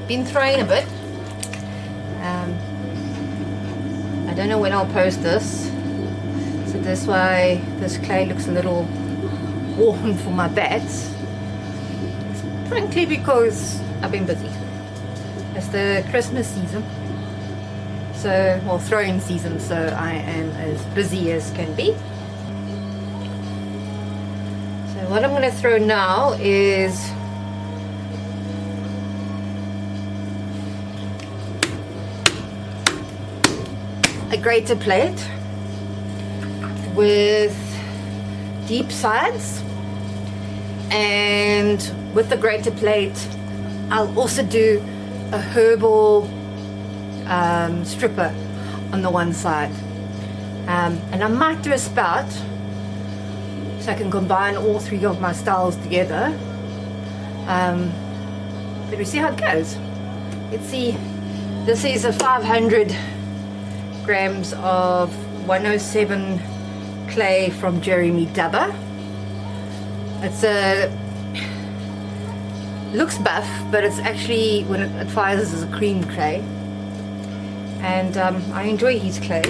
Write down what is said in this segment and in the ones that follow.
been throwing a bit. I don't know when I'll post this, so that's why this clay looks a little worn for my bats. Frankly, because I've been busy. It's the Christmas season, so, well, throwing season, so I am as busy as can be. So what I'm going to throw now is a Grater plate with deep sides, and with the Grater plate I'll also do a herbal stripper on the one side, and I might do a spout so I can combine all three of my styles together, but we see how it goes. Let's see. This is a 500 grams of 107 clay from Jeremy Dubber. It's looks buff, but it's actually, when it fires, is a cream clay, and I enjoy his clay.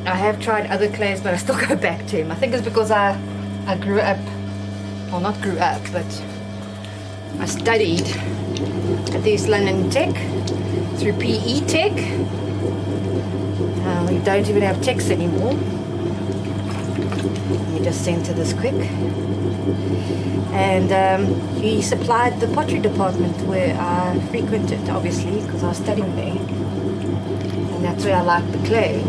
I have tried other clays, but I still go back to him. I think it's because I grew up, well, not grew up, but I studied at the East London Tech through PE Tech. We don't even have techs anymore. Let me just center this quick. And he supplied the pottery department where I frequented, obviously, because I was studying there, and that's where I like the clay.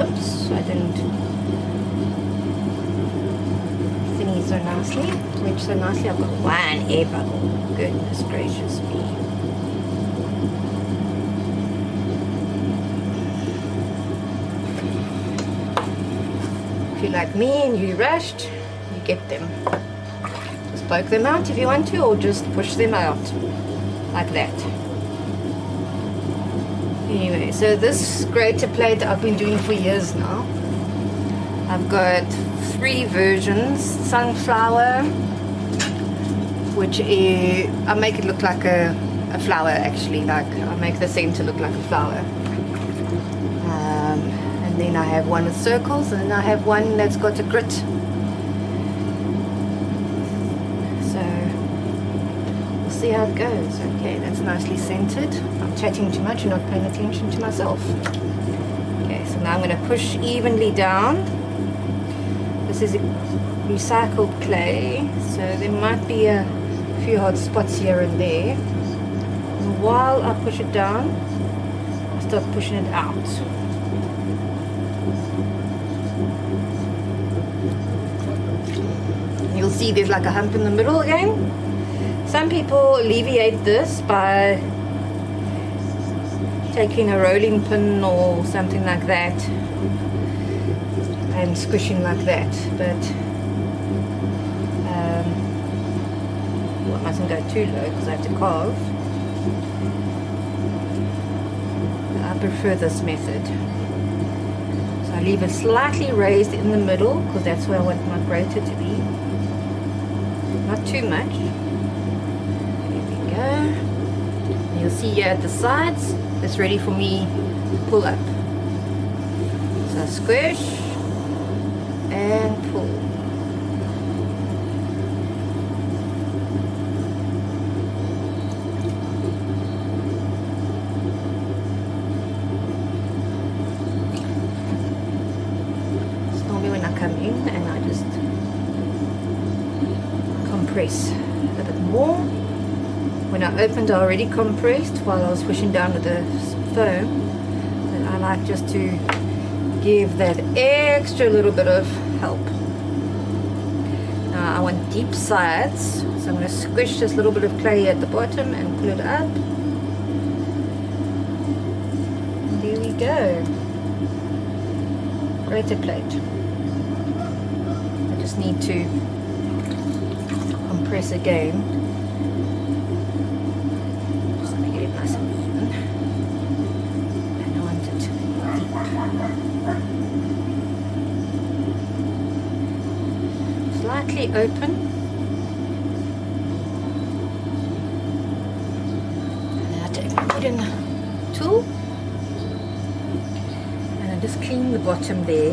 Oops, I didn't thingy so nicely, wedge so nicely. I've got one air bubble. Goodness gracious me. If you're like me and you rushed, you get them. Just poke them out if you want to, or just push them out like that. Anyway, so this Grater plate I've been doing for years now. I've got 3 versions. Sunflower, which is, I make it look like a flower, actually, like I make the center look like a flower. And then I have one with circles, and then I have one that's got a grit. So we'll see how it goes. Okay, that's nicely centered. I'm chatting too much and not paying attention to myself. Okay, so now I'm going to push evenly down. This is recycled clay, so there might be a few hot spots here and there. And while I push it down, I start pushing it out. You'll see there's like a hump in the middle again. Some people alleviate this by taking a rolling pin or something like that and squishing like that, but well, I mustn't go too low because I have to carve. I prefer this method. So I leave it slightly raised in the middle because that's where I want my grater to be. Not too much. There we go. And you'll see here at the sides, it's ready for me to pull up. So squish and pull. It's normally when I come in and I just compress a bit more. When I opened, I already compressed while I was pushing down with the foam, and I like just to give that extra little bit of help. Now I want deep sides, so I'm going to squish this little bit of clay at the bottom and pull it up. There we go. Grater plate. I just need to compress again. Just let me get it nice and even. And I want it deep. actually open. And I take my wooden tool and I just clean the bottom there.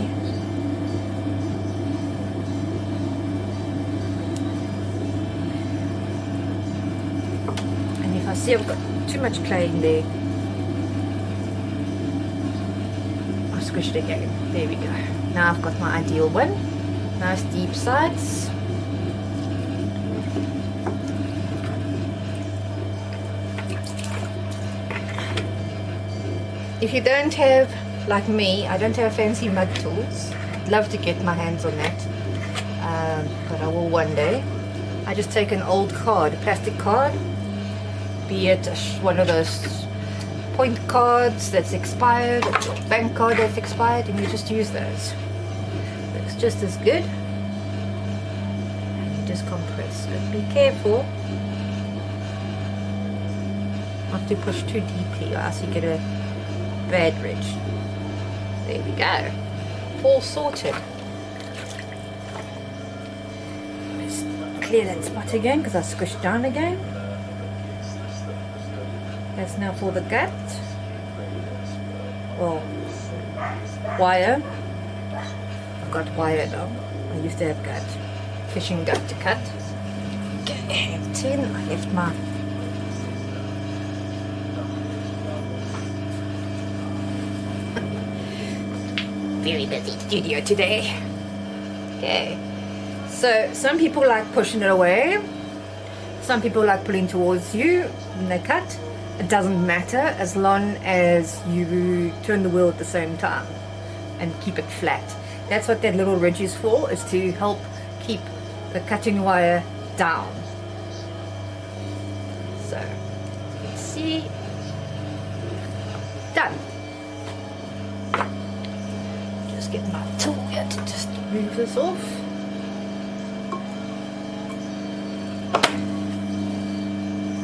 And if I see I've got too much clay in there, I'll squish it again. There we go. Now I've got my ideal one. Nice deep sides. If you don't have, like me, I don't have fancy mud tools. I'd love to get my hands on that, but I will one day. I just take an old card, a plastic card, be it one of those point cards that's expired, or a bank card that's expired, and you just use those. Looks just as good. And you just compress. But be careful not to push too deeply, or else you get a bad ridge. There we go. All sorted. Let's clear that spot again because I squished down again. That's now for the gut. Well, wire. I've got wire now. I used to have gut. Fishing gut to cut. Okay, I have 10. I left my very busy studio today. Okay, so some people like pushing it away, some people like pulling towards you when they cut. It doesn't matter as long as you turn the wheel at the same time and keep it flat. That's what that little ridge is for, is to help keep the cutting wire down. So you can see, done. Just get my tool here to just move this off.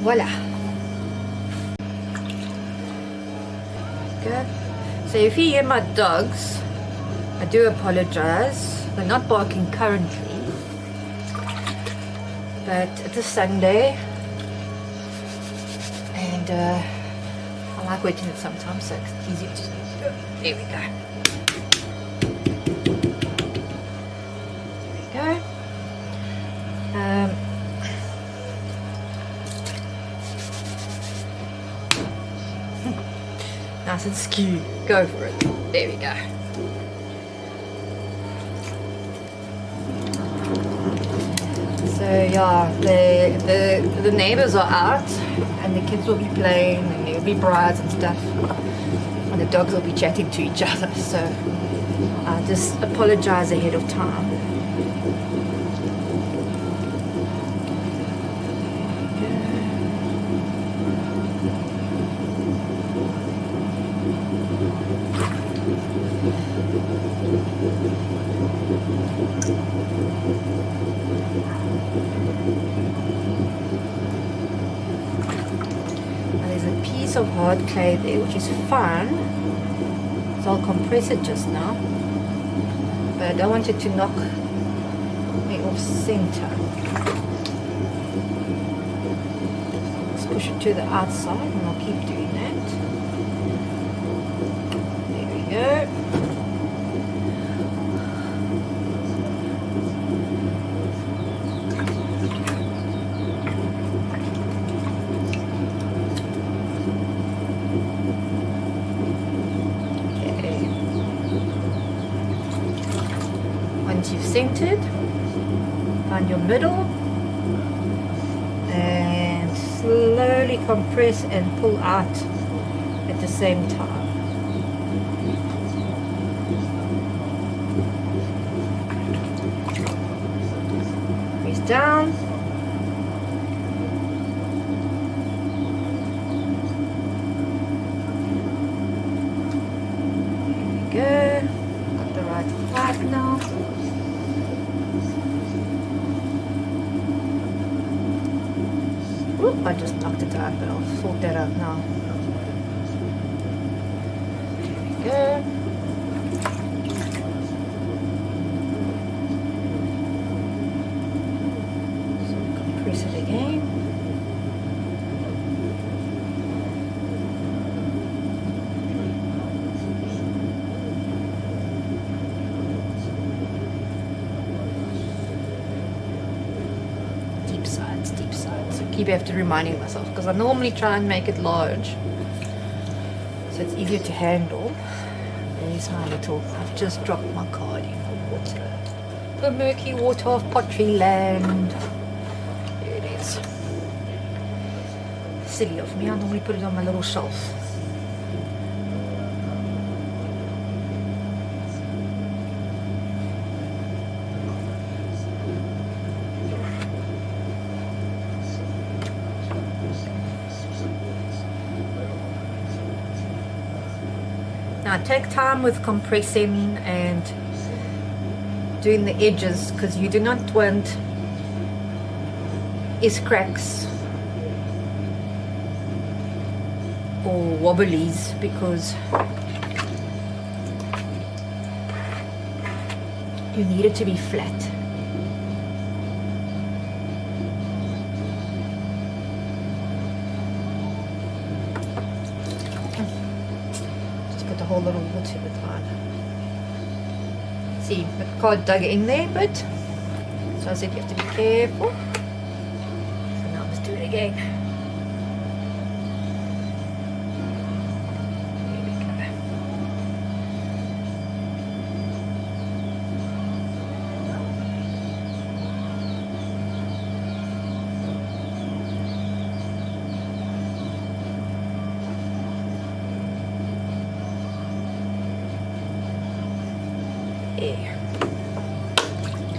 Voila. Good. So if you hear my dogs, I do apologize. They're not barking currently, but it's a Sunday, and I like wetting it sometimes, so it's easier to. There we go. Nice and skew. Go for it. There we go. So yeah, the neighbors are out, and the kids will be playing, and there will be brides and stuff, and the dogs will be chatting to each other. So I just apologize ahead of time. Of hard clay there, which is fun, so I'll compress it just now, but I don't want it to knock me off center. Let's push it to the outside, and I'll keep doing that. There we go. You've centered, find your middle, and slowly compress and pull out at the same time. Press down. There we go. Got the right height now. Oop, I just knocked it out, but I'll sort that out now. There we go. keep after reminding myself, because I normally try and make it large so it's easier to handle. There's my little, I've just dropped my card in the water. The murky water of pottery land. There it is. Silly of me, I normally put it on my little shelf. Now take time with compressing and doing the edges, because you do not want cracks or wobblies, because you need it to be flat. The whole little water with mine. See, the card dug in there, but so I said you have to be careful. So now let's do it again. There we go.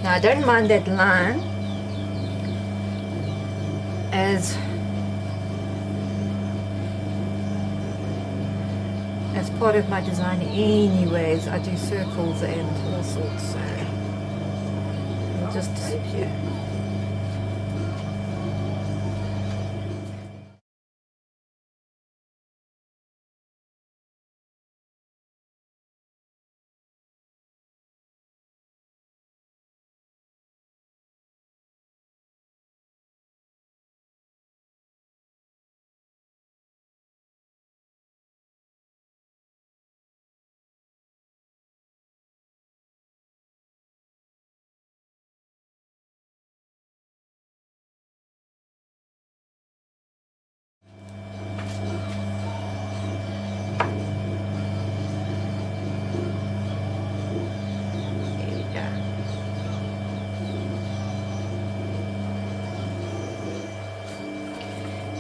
Now I don't mind that line as part of my design anyways. I do circles and all sorts, so it'll just disappear.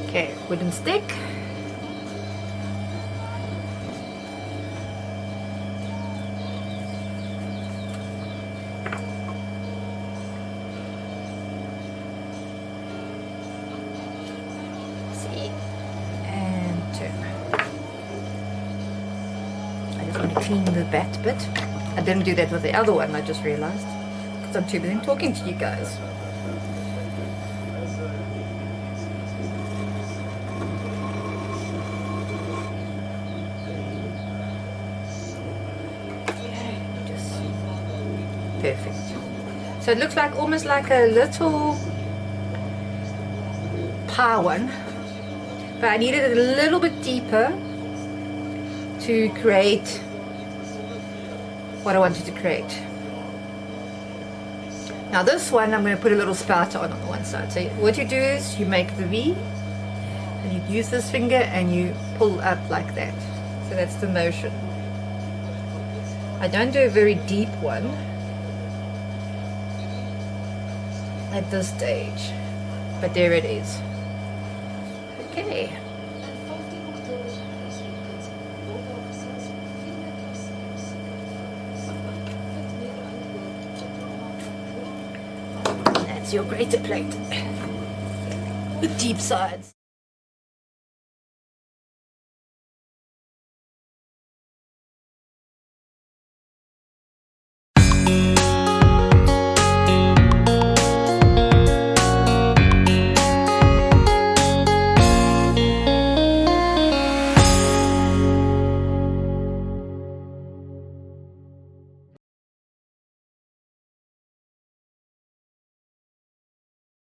Okay, wooden stick. See, and turn. I just want to clean the back bit. I didn't do that with the other one, I just realized, because I'm too busy talking to you guys. Perfect. So it looks like almost like a little pie one, but I needed it a little bit deeper to create what I wanted to create. Now this one I'm going to put a little spout on the one side. So what you do is you make the V and you use this finger and you pull up like that. So that's the motion. I don't do a very deep one at this stage, but there it is. Okay. That's your grater plate. The deep sides.